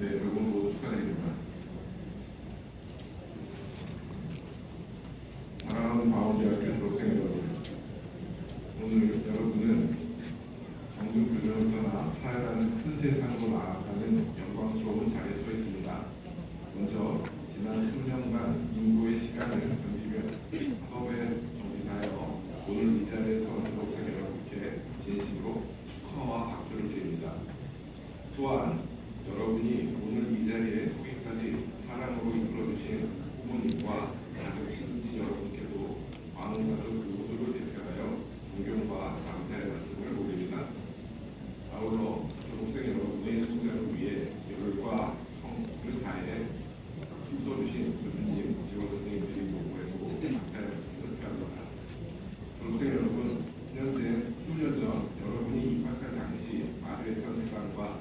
네, 여러분 모두 축하드립니다. 사랑하는 광원대학교 졸업생 여러분, 오늘 여러분은 정규 교정을 떠나 사회라는 큰 세상으로 나아가는 영광스러운 자리에 서 있습니다. 먼저 지난 수년간 인고의 시간을 견디며 학업에 정진하여 오늘 이 자리에서 졸업생 여러분께 진심으로 축하와 박수를 드립니다. 또한 여러분이 오늘 이 자리에 서기까지 사랑으로 이끌어주신 부모님과 가족 친지 여러분께도 광원가족 모두를 대표하여 존경과 감사의 말씀을 올립니다. 아울러 졸업생 여러분의 성장을 위해 열과 성을 다해 힘써주신 교수님, 지원 선생님들이 모두에도 감사의 말씀을 표합니다. 졸업생 여러분, 수년 전 여러분이 입학할 당시 마주했던 세상과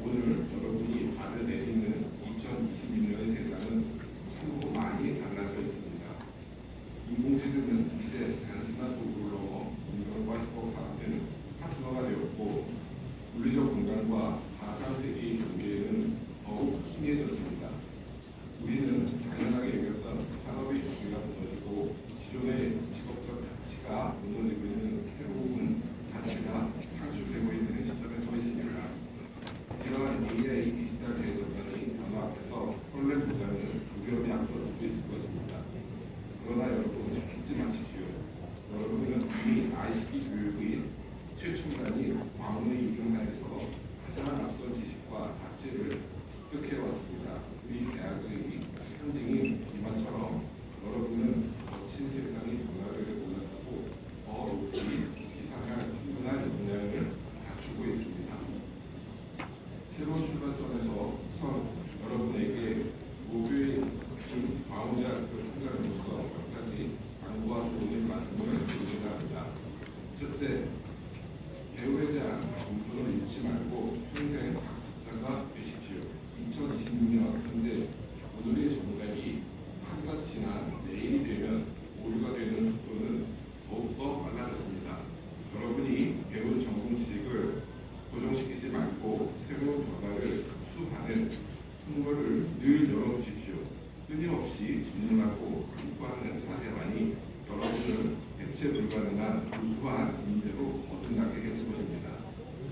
오늘 여러분이 발을 내딛는 2022년의 세상은 참으로 많이 달라져 있습니다. 인공지능은 이제 단순한 도구를 넘어 인간과 협업하는 파트너가 되었고 물리적 공간과 가상세계의 경계에는 더욱 희미해졌습니다. 우리는 당연하게 여겼던 산업의 경계가 무너지고 기존의 직업적 가치가 무너지고 있는 새로운 가치가 창출되고 있는 시점에 서 있습니다. 이러한 AI 디지털 대전환의 변화 앞에서 설렘보다는 두려움이 앞설 수도 있을 것입니다. 그러나 여러분 잊지 마십시오. 여러분은 이미 ICT 교육의 최첨단인 광원의 유경하에서 가장 앞선 지식과 가치를 습득해왔습니다. 우리 대학의 상징인 기마처럼 여러분은 거친 세상의 변화를 올라타고 더 높이 기상할 충분한 역량을 갖추고 있습니다. 새로운 출발선에서 여러분에게 모교인 광원대학교 총장으로서 몇 가지 당부와 조언의 말씀을 드리고자 합니다. 첫째, 배움에 대한 점수를 잃지 말고 평생 학습자가 되십시오. 2026년 현재 오늘의 정답이 하루가 지난 내일이 되면 오류가 되는 속도는 더욱더 빨라졌습니다. 여러분이 배운 전공 지식을 고정시키지 말고 새로운 변화를 흡수하는 통로를 늘 열어두십시오. 끊임없이 질문하고 탐구하는 자세만이 여러분을 대체 불가능한 우수한 인재로 거듭나게 해줄 것입니다.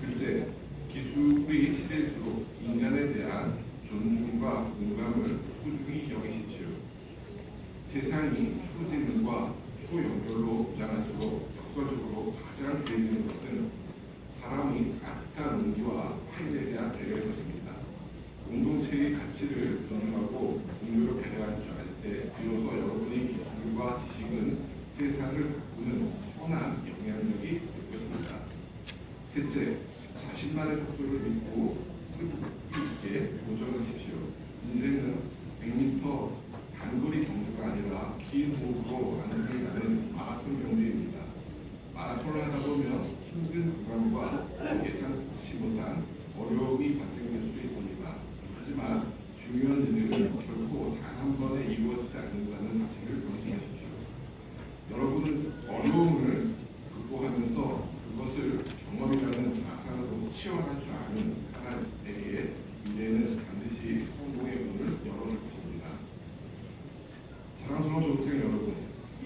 둘째, 기술의 시대일수록 인간에 대한 존중과 공감을 소중히 여기십시오. 세상이 초지능과 초연결로 무장할수록 역설적으로 가장 귀해지는 것은 사람이 따뜻한 온기와 타인에 대한 배려일 것입니다. 공동체의 가치를 존중하고 동료를 배려하는 줄 알 때 비로소 여러분의 기술과 지식은 세상을 바꾸는 선한 영향력이 될 것입니다. 셋째, 자신만의 속도를 믿고 끈기 있게 도전하십시오. 인생은 100m 단거리 경주가 아니라 긴 호흡으로 완승을 가는 마라톤 경주입니다. 마라톤을 하다 보면 힘든 구간과 예상치 못한 어려움이 발생될 수 있습니다. 하지만 중요한 일들은 결코 단 한 번에 이루어지지 않는다는 사실을 명심하십시오. 여러분은 어려움을 극복하면서 그것을 경험이라는 자산으로 치환할 줄 아는 사람에게 미래는 반드시 성공의 문을 열어줄 것입니다. 사랑스러운 졸업생 여러분,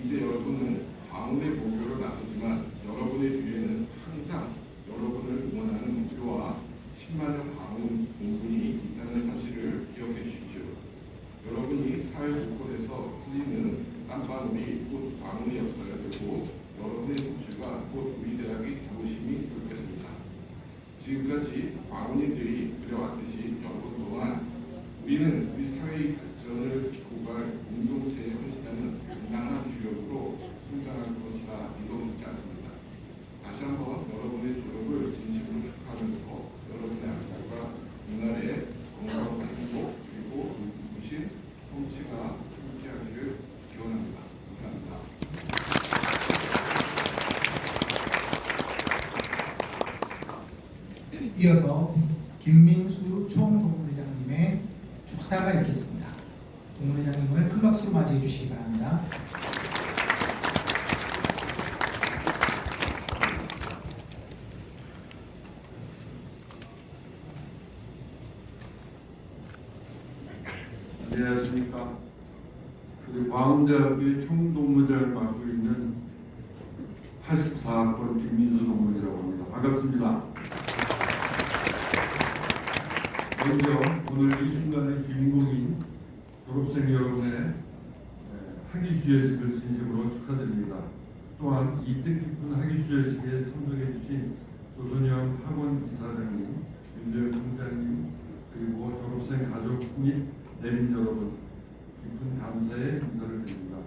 이제 여러분은 광원의 목표로 나서지만 여러분의 뒤에는 항상 여러분을 응원하는 목표와 10만여 광원 공군이 있다는 사실을 기억해 주십시오. 여러분이 사회 곳곳에서 흘리는 땀방울이 곧 광원의 역사가 되고 여러분의 성취가 곧 우리 대학의 자부심이 될 것입니다. 지금까지 광원인들이 그려왔듯이 여러분 또한 우리는 우리 사회의 발전을 이끌고 갈 공동체에 헌신하는 당당한 주역으로 성장할 것이라 믿어 싶지 않습니다. 다시 한번 여러분의 졸업을 진심으로 축하하면서 여러분의 앞날과 이날의 건강과 행복 그리고 눈부신 성취가 함께하기를 기원합니다. 감사합니다. 이어서 김민수 총동문회장님의 축사가 있겠습니다. 동문회장님을 큰 박수로 맞이해 주시기 바랍니다. 안녕하십니까. 우리 광운대학교의 총동무장을 맡고 있는 84학번 김민수 동문이라고 합니다. 반갑습니다. 먼저 오늘 이 순간의 주인공인 졸업생 여러분의 학위 수여식을 진심으로 축하드립니다. 또한 이 뜻깊은 학위 수여식에 참석해 주신 조선영 학원 이사장님, 윤재영 총장님, 그리고 졸업생 가족 및 내민 여러분, 깊은 감사의 인사를 드립니다.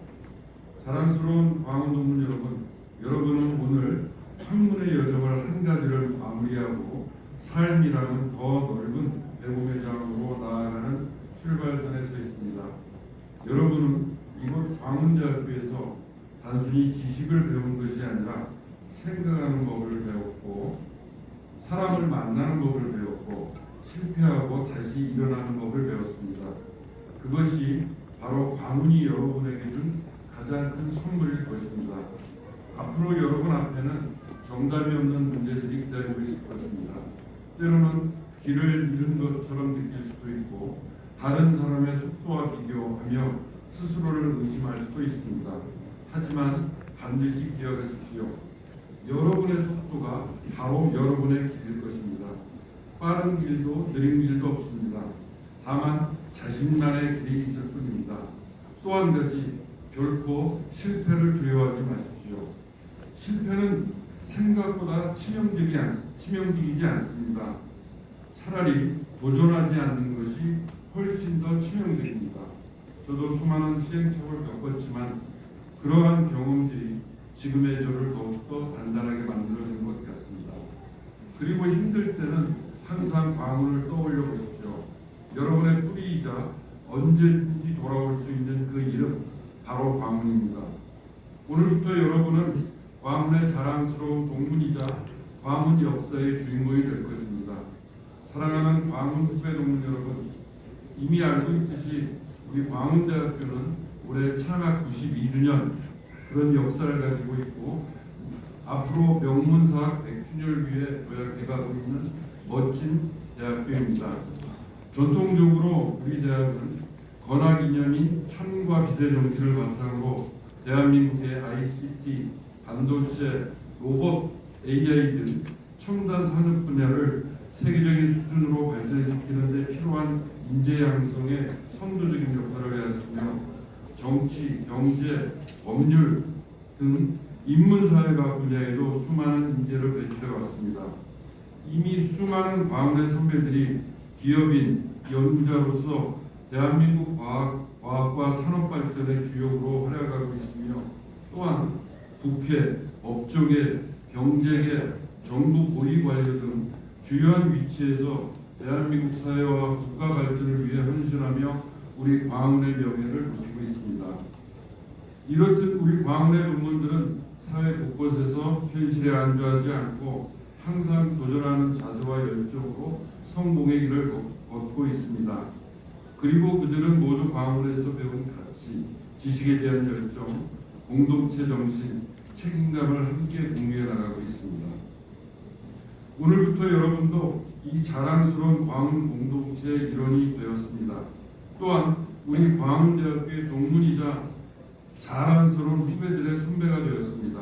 자랑스러운 광운동문 여러분, 여러분은 오늘 학문의 여정을 한 가지를 마무리하고 삶이라는 더 넓은 배움의 장으로 나아가는 출발선에 서 있습니다. 여러분은 이곳 광운대학교에서 단순히 지식을 배운 것이 아니라 생각하는 법을 배웠고, 사람을 만나는 법을 배웠고, 실패하고 다시 일어나는 법을 배웠습니다. 그것이 바로 광운이 여러분에게 준 가장 큰 선물일 것입니다. 앞으로 여러분 앞에는 정답이 없는 문제들이 기다리고 있을 것입니다. 때로는 길을 잃은 것처럼 느낄 수도 있고, 다른 사람의 속도와 비교하며 스스로를 의심할 수도 있습니다. 하지만 반드시 기억하십시오. 여러분의 속도가 바로 여러분의 길일 것입니다. 빠른 길도 느린 길도 없습니다. 다만 자신만의 길이 있을 뿐입니다. 또 한 가지, 결코 실패를 두려워하지 마십시오. 실패는 생각보다 치명적이지 않습니다. 차라리 도전하지 않는 것이 훨씬 더 치명적입니다. 저도 수많은 시행착오를 겪었지만 그러한 경험들이 지금의 저를 더욱더 단단하게 만들어준 것 같습니다. 그리고 힘들 때는 항상 광운을 떠올려 보십시오. 여러분의 뿌리이자 언제든지 돌아올 수 있는 그 이름, 바로 광운입니다. 오늘부터 여러분은 광운의 자랑스러운 동문이자 광운 역사의 주인공이 될 것입니다. 사랑하는 광운 후배 동문 여러분, 이미 알고 있듯이 우리 광운대학교는 올해 창학 92주년 그런 역사를 가지고 있고, 앞으로 명문사학 100주년을 위해 도약해가고 있는 멋진 대학교입니다. 전통적으로 우리 대학은 건학 이념인 참과 빛의 정신을 바탕으로 대한민국의 ICT, 반도체, 로봇, AI 등 첨단 산업 분야를 세계적인 수준으로 발전시키는 데 필요한 인재 양성의 선도적인 역할을 해왔으며, 정치, 경제, 법률 등 인문사회학 분야에도 수많은 인재를 배출해 왔습니다. 이미 수많은 광운의 선배들이 기업인, 연구자로서 대한민국 과학과 산업 발전의 주역으로 활약하고 있으며, 또한 국회, 법조계, 경제계, 정부 고위 관료 등 주요한 위치에서 대한민국 사회와 국가 발전을 위해 헌신하며 우리 광운의 명예를 높이고 있습니다. 이렇듯 우리 광운의 논문들은 사회 곳곳에서 현실에 안주하지 않고 항상 도전하는 자세와 열정으로 성공의 길을 걷고 있습니다. 그리고 그들은 모두 광운에서 배운 가치, 지식에 대한 열정, 공동체 정신, 책임감을 함께 공유해 나가고 있습니다. 오늘부터 여러분도 이 자랑스러운 광운 공동체의 일원이 되었습니다. 또한 우리 광운대학교의 동문이자 자랑스러운 후배들의 선배가 되었습니다.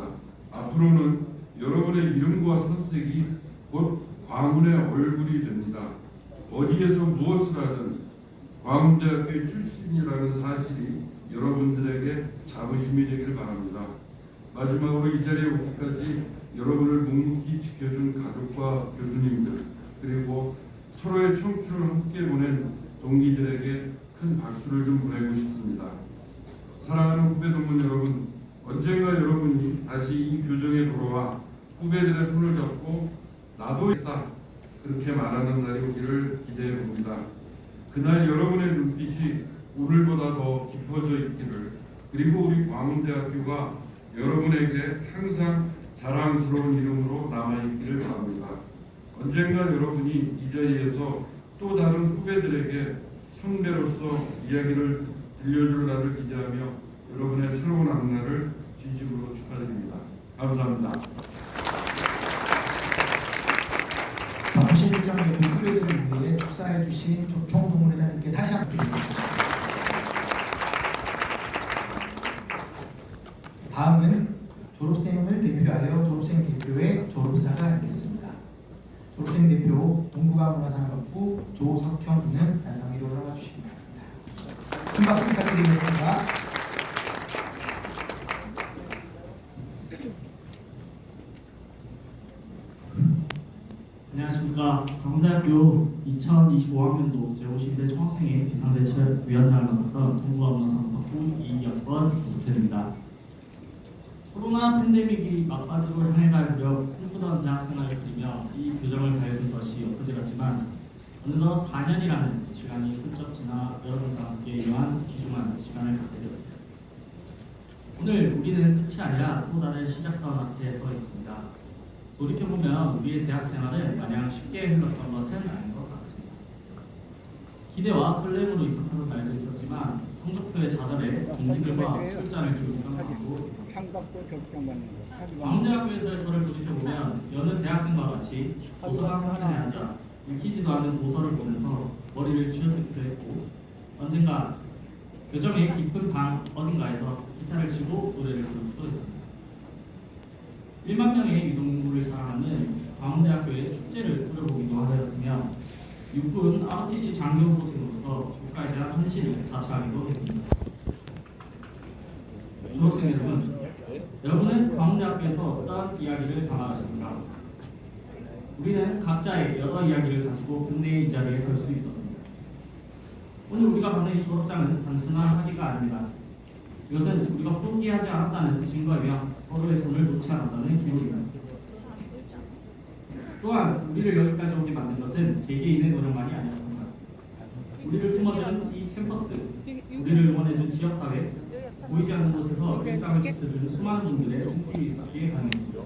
앞으로는 여러분의 이름과 선택이 곧 광운의 얼굴이 됩니다. 어디에서 무엇을 하든 광운대학교의 출신이라는 사실이 여러분들에게 자부심이 되기를 바랍니다. 마지막으로 이 자리에 오기까지 여러분을 묵묵히 지켜준 가족과 교수님들, 그리고 서로의 청춘을 함께 보낸 동기들에게 큰 박수를 좀 보내고 싶습니다. 사랑하는 후배 동문 여러분, 언젠가 여러분이 다시 이 교정에 돌아와 후배들의 손을 잡고 나도 있다 그렇게 말하는 날이 오기를 기대해 봅니다. 그날 여러분의 눈빛이 오늘보다 더 깊어져 있기를, 그리고 우리 광운대학교가 여러분에게 항상 자랑스러운 이름으로 남아있기를 바랍니다. 언젠가 여러분이 이 자리에서 또 다른 후배들에게 선배로서 이야기를 들려줄 날을 기대하며 여러분의 새로운 앞날을 진심으로 축하드립니다. 감사합니다. 바쁘신 일정에 후배들을 위해 축사해 주신 총동문회장님께 다시 한번 드리겠습니다. 대표하여 졸업생 대표의 졸업사가 있겠습니다. 졸업생 대표 동부가문화산업부 조석현 군은 단상 위로 올라와 주시기 바랍니다. 큰 박수 부탁드리겠습니다. 안녕하십니까. 강원대학교 2025학년도 제52대 총학생회 비상대책위원장을 맡았던 동부가문화산업부 2학번 조석현입니다. 코로나 팬데믹이 막바지로 향해 갈 무렵 꿈꾸던 대학생활을 그리며 이 교정을 가해둔 것이 엊그제 같지만 어느덧 4년이라는 시간이 훌쩍 지나 여러분과 함께 이러한 귀중한 시간을 갖게 되었습니다. 오늘 우리는 끝이 아니라 또 다른 시작선 앞에 서 있습니다. 돌이켜보면 우리의 대학생활은 마냥 쉽게 흘렀던 것은 아닌 것 같습니다. 기대와 설렘으로 입학하던 날도 있었지만 성적표의 좌절에 동기들과 술잔을 기울이던 밤도 있었습니다. 상받고 적정받는 거. 광대학교에서의 저를 돌이켜보면 여느 대학생과 같이 도서관 한켠에 앉아 읽히지도 않은 도서를 보면서 머리를 쥐어뜯기도 했고 언젠가 교정의 깊은 방 어딘가에서 기타를 치고 노래를 부르기도 했습니다. 1만 명의 유동인구를 자랑하는 광대학교의 축제를 꾸려보기도 하였으며 육군 ROTC 장교 후보생으로서 국가에 대한 헌신을 자처하기도 했습니다. 졸업생 여러분, 여러분은 광대학교에서 어떤 이야기를 담아가십니까? 우리는 각자의 여러 이야기를 가지고 국내의 이 자리에 설 수 있었습니다. 오늘 우리가 받는 이 졸업장은 단순한 학위가 아닙니다. 이것은 우리가 포기하지 않았다는 증거이며 서로의 손을 놓지 않았다는 기록입니다. 또한 우리를 여기까지 오게 만든 것은 개개인의 노력만이 아니었습니다. 우리를 품어준 이 캠퍼스, 우리를 응원해준 지역사회, 보이지 않는 곳에서 일상을 지켜준 수많은 분들의 손길이 있었기에 가능했습니다.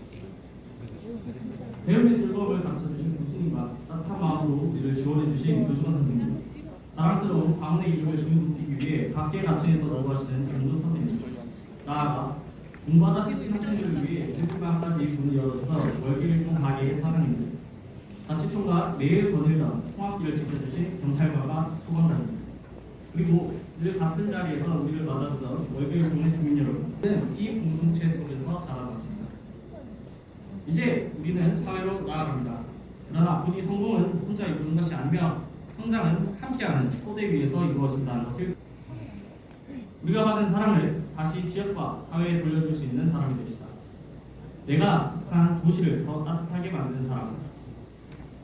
배움의 즐거움을 가르쳐주신 교수님과 따뜻한 마음으로 우리를 지원해주신 교직원 선생님, 자랑스러운 광운의 이름을 등극하기 위해 각계 가층에서 노고하시는 경도 선생님, 나아가 공부하다 지친 학생들을 위해 늦은밤까지 문을 열어줘서 월기일동 가게의 사장님들, 자치총과 매일 거닐던 통학길을 지켜주신 경찰관과 소방관님, 그리고 늘 같은 자리에서 우리를 맞아주던 월기일동의 주민 여러분은 이 공동체 속에서 자라났습니다. 이제 우리는 사회로 나아갑니다. 그러나 부디 성공은 혼자 이루는 것이 아니며 성장은 함께하는 토대 위에서 이루어진다는 것을 우리가 받은 사랑을 다시 지역과 사회에 돌려줄 수 있는 사람이 됩시다. 내가 속한 도시를 더 따뜻하게 만드는 사람,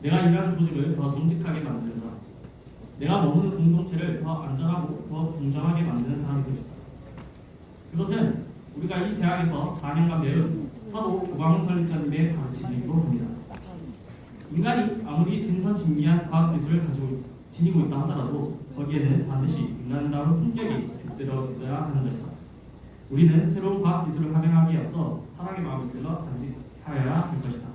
내가 일하는 조직을 더 정직하게 만드는 사람, 내가 머무는 공동체를 더 안전하고 더 공정하게 만드는 사람이 됩시다. 그것은 우리가 이 대학에서 4년간 배운 화도 조광훈 설립자님의 가르침이기도 합니다. 인간이 아무리 진선진미한 과학기술을 지니고 있다 하더라도 거기에는 반드시 인간다운 품격이 깃들어 있어야 하는 것이다. 우리는 새로운 과학기술을 활용하기에 앞서 사랑의 마음을 길러 간직하여야 할 것이다.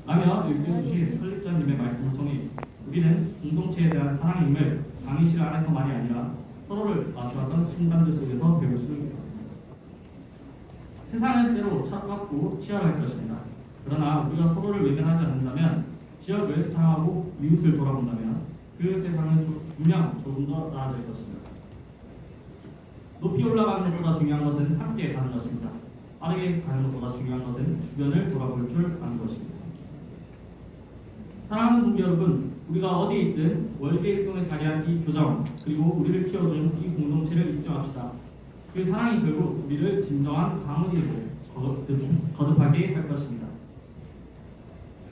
라며 일깨워 주신 설립자님의 말씀을 통해 우리는 공동체에 대한 사랑임을 강의실 안에서만이 아니라 서로를 마주하던 순간들 속에서 배울 수 있었습니다. 세상은 때로 차갑고 치열할 것입니다. 그러나 우리가 서로를 외면하지 않는다면, 지역을 사랑하고 이웃을 돌아본다면 그 세상은 분명 조금 더 나아질 것입니다. 높이 올라가는 것보다 중요한 것은 함께 가는 것입니다. 빠르게 가는 것보다 중요한 것은 주변을 돌아볼 줄 아는 것입니다. 사랑하는 동기 여러분, 우리가 어디에 있든 월계일동에 자리한 이 교정, 그리고 우리를 키워준 이 공동체를 잊지 맙시다. 그 사랑이 결국 우리를 진정한 가문이고 거듭하게 할 것입니다.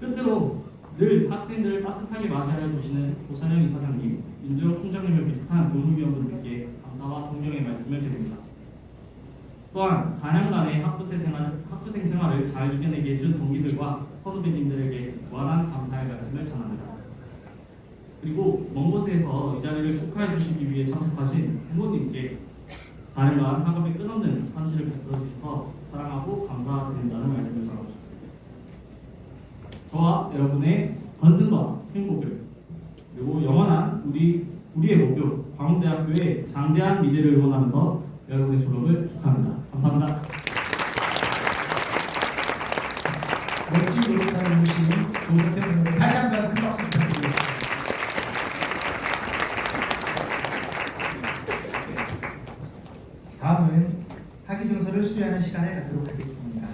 끝으로 늘 학생들을 따뜻하게 맞이하여 주시는 조찬영 이사장님, 윤도영 총장님을 비롯한 교무위원분들께 감사와 존경의 말씀을 드립니다. 또한 4년간의 학부생 생활을 잘 이겨내게 해준 동기들과 선후배님들에게 무한한 감사의 말씀을 전합니다. 그리고 먼 곳에서 이 자리를 축하해 주시기 위해 참석하신 부모님께 4년간 학업에 끝없는 헌신을 베풀어 주셔서 사랑하고 감사드린다는 말씀을 전하셨습니다. 저와 여러분의 건승과 행복을, 그리고 영원한 우리의 목표 광운대학교의 장대한 미래를 응원하면서 여러분의 졸업을 축하합니다. 감사합니다. 멋진 졸업사를 이루신 조석현 군에게 다시 한번 큰 박수 부탁드리겠습니다. 다음은 학위 증서를 수여하는 시간을 갖도록 하겠습니다.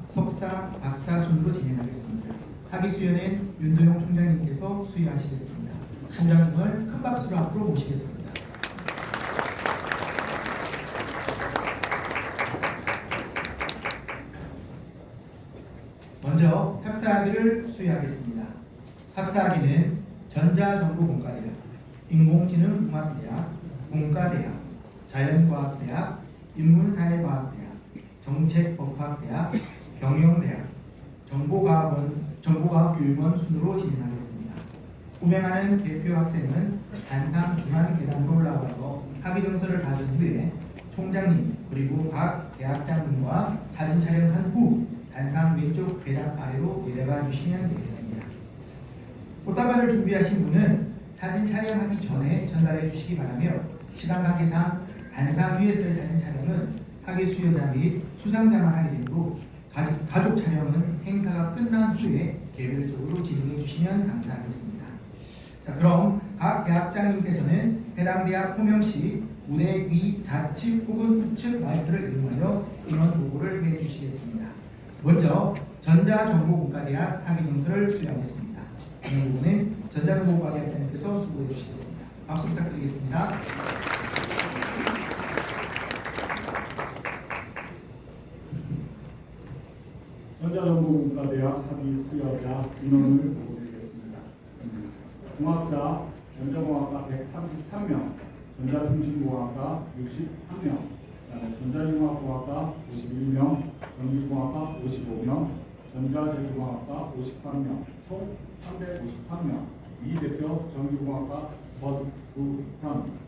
석사, 박사 순으로 진행하겠습니다. 학위 수여는 윤도영 총장님께서 수여하시겠습니다. 총장님을 큰 박수로 앞으로 모시겠습니다. 먼저 학사학위를 수여하겠습니다. 학사학위는 전자정보공과대학, 인공지능공학대학, 공과대학, 자연과학대학, 인문사회과학대학, 정책법학대학, 경영대학, 정보과학교육원 순으로 진행하겠습니다. 호명하는 대표 학생은 단상 중앙 계단으로 올라와서 학위증서를 받은 후에 총장님 그리고 각 대학장님과 사진 촬영한 후 단상 왼쪽 계단 아래로 내려가 주시면 되겠습니다. 꽃다발을 준비하신 분은 사진 촬영하기 전에 전달해 주시기 바라며 시간 관계상 단상 위에서의 사진 촬영은 학위 수여자 및 수상자만 하게 되므로 가족 촬영은 행사가 끝난 후에 개별적으로 진행해 주시면 감사하겠습니다. 자, 그럼 각 대학장님께서는 해당 대학 호명 시 무대 위 좌측 혹은 우측 마이크를 이용하여 인원 보고를 해 주시겠습니다. 먼저 전자정보공과대학 학위증서를 수여하겠습니다. 이 부분은 전자정보공과대학장님께서 수고해 주시겠습니다. 박수 부탁드리겠습니다. 전자정보공과대학 학위 수여자 인원을 보고드리겠습니다. 공학사 전자공학과 133명, 전자통신공학과 61명, 전자융합공학과 51명, 전기공학과 55명, 전자제조공학과 53명, 총 353명. 이 대표 전기공학과 권구현.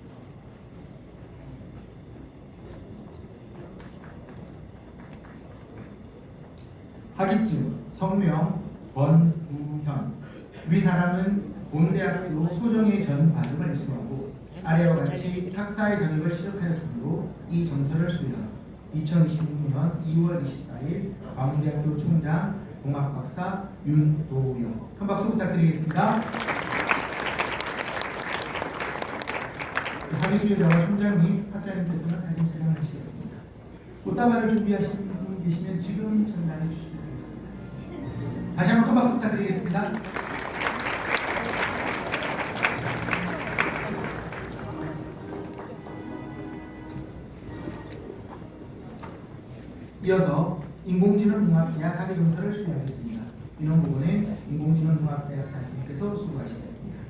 학위증 성명 권구현. 위 사람은 본 대학교 소정의 전 과정을 이수하고 아래와 같이 학사의 자격을 취득하였으므로 이 정서를 수여하고 2026년 2월 24일 광운대학교 총장 공학박사 윤도영. 큰 박수 부탁드리겠습니다. 학위 수여자와 총장님, 학자님께서는 사진 촬영을 하시겠습니다. 꽃다발을 준비하신 분 계시면 지금 전달해 주시면 되겠습니다. 다시 한번 큰 박수 부탁드리겠습니다. 이어서 인공지능공학대학 학위증서를 수여하겠습니다. 인원 부분은 인공지능공학대학장님께서 수고하시겠습니다.